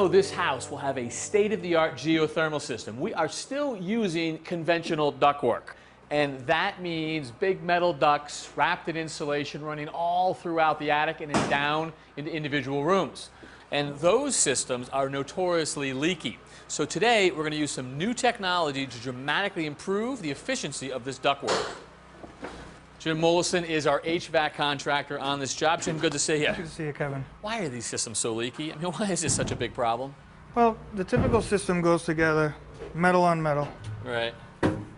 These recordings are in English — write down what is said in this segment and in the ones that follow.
though this house will have a state-of-the-art geothermal system, we are still using conventional ductwork. And that means big metal ducts wrapped in insulation running all throughout the attic and then down into individual rooms. And those systems are notoriously leaky. So today we're going to use some new technology to dramatically improve the efficiency of this ductwork. Jim Mollison is our HVAC contractor on this job. Jim, good to see you. Good to see you, Kevin. Why are these systems so leaky? I mean, why is this such a big problem? Well, the typical system goes together, metal on metal. Right.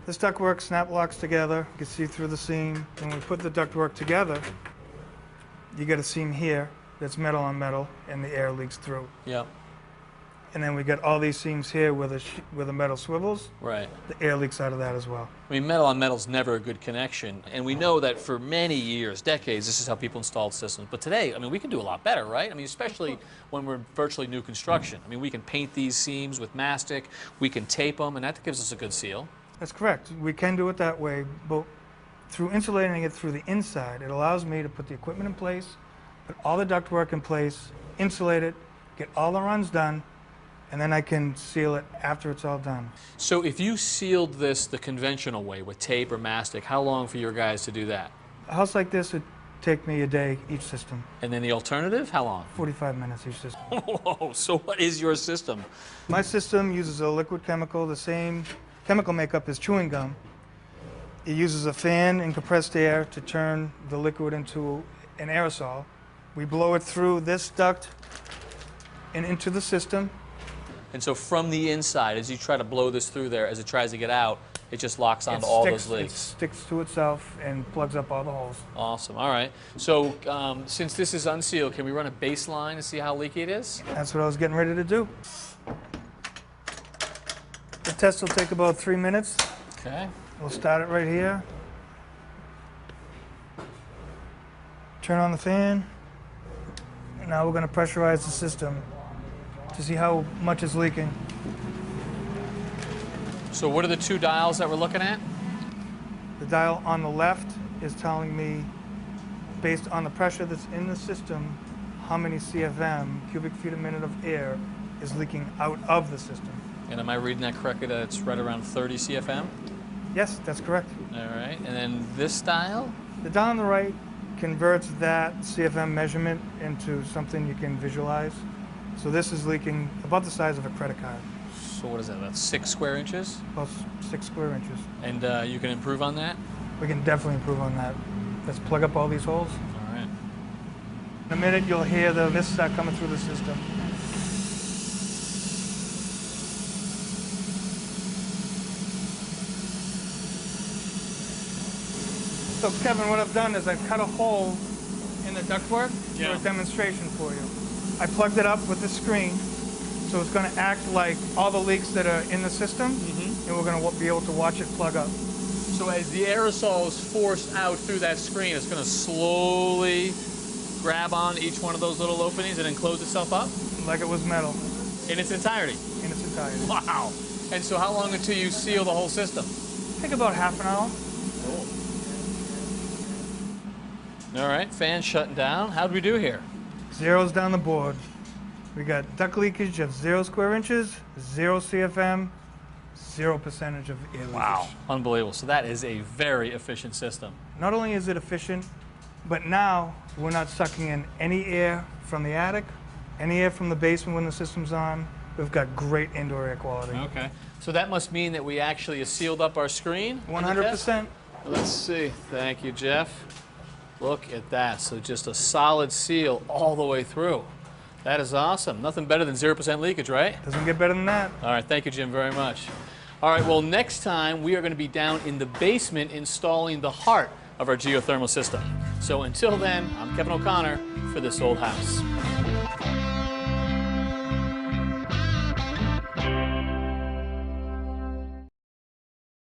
This ductwork snap locks together. You can see through the seam. When we put the ductwork together, you get a seam here that's metal on metal, and the air leaks through. Yep. And then we get all these seams here where the metal swivels. Right. The air leaks out of that as well. I mean, metal on metal is never a good connection. And we know that for many years, decades, this is how people installed systems. But today, I mean, we can do a lot better, right? I mean, especially when we're in virtually new construction. I mean, we can paint these seams with mastic, we can tape them, and that gives us a good seal. That's correct. We can do it that way, but through insulating it through the inside, it allows me to put the equipment in place, put all the ductwork in place, insulate it, get all the runs done, and then I can seal it after it's all done. So if you sealed this the conventional way with tape or mastic, how long for your guys to do that? A house like this would take me a day each system. And then the alternative, how long? 45 minutes each system. Whoa, so what is your system? My system uses a liquid chemical, the same chemical makeup as chewing gum. It uses a fan and compressed air to turn the liquid into an aerosol. We blow it through this duct and into the system. And so from the inside, as you try to blow this through there, as it tries to get out, it just locks onto all those leaks. It sticks to itself and plugs up all the holes. Awesome. All right. So since this is unsealed, can we run a baseline to see how leaky it is? That's what I was getting ready to do. The test will take about 3 minutes. Okay. We'll start it right here. Turn on the fan. And now we're going to pressurize the system to see how much is leaking. So what are the two dials that we're looking at? The dial on the left is telling me, based on the pressure that's in the system, how many CFM, cubic feet a minute of air, is leaking out of the system. And am I reading that correctly, that it's right around 30 CFM? Yes, that's correct. All right. And then this dial? The dial on the right converts that CFM measurement into something you can visualize. So this is leaking about the size of a credit card. So what is that, about 6 square inches? About 6 square inches. And you can improve on that? We can definitely improve on that. Let's plug up all these holes. All right. In a minute, you'll hear the mist start coming through the system. So Kevin, what I've done is I've cut a hole in the ductwork for a demonstration for you. I plugged it up with the screen, so it's going to act like all the leaks that are in the system, and we're going to be able to watch it plug up. So as the aerosol is forced out through that screen, it's going to slowly grab on each one of those little openings and then close itself up? Like it was metal. In its entirety? In its entirety. Wow. And so how long until you seal the whole system? Take about half an hour. Cool. All right, fan shutting down. How'd we do here? Zeros down the board. We got duct leakage of 0 square inches, 0 CFM, 0% of air leakage. Wow, unbelievable. So that is a very efficient system. Not only is it efficient, but now we're not sucking in any air from the attic, any air from the basement when the system's on. We've got great indoor air quality. Okay. So that must mean that we actually have sealed up our screen? 100%. Let's see. Thank you, Jeff. Look at that. So just a solid seal all the way through. That is awesome. Nothing better than 0% leakage, right? Doesn't get better than that. All right. Thank you, Jim, very much. All right. Well, next time we are going to be down in the basement installing the heart of our geothermal system. So until then, I'm Kevin O'Connor for This Old House.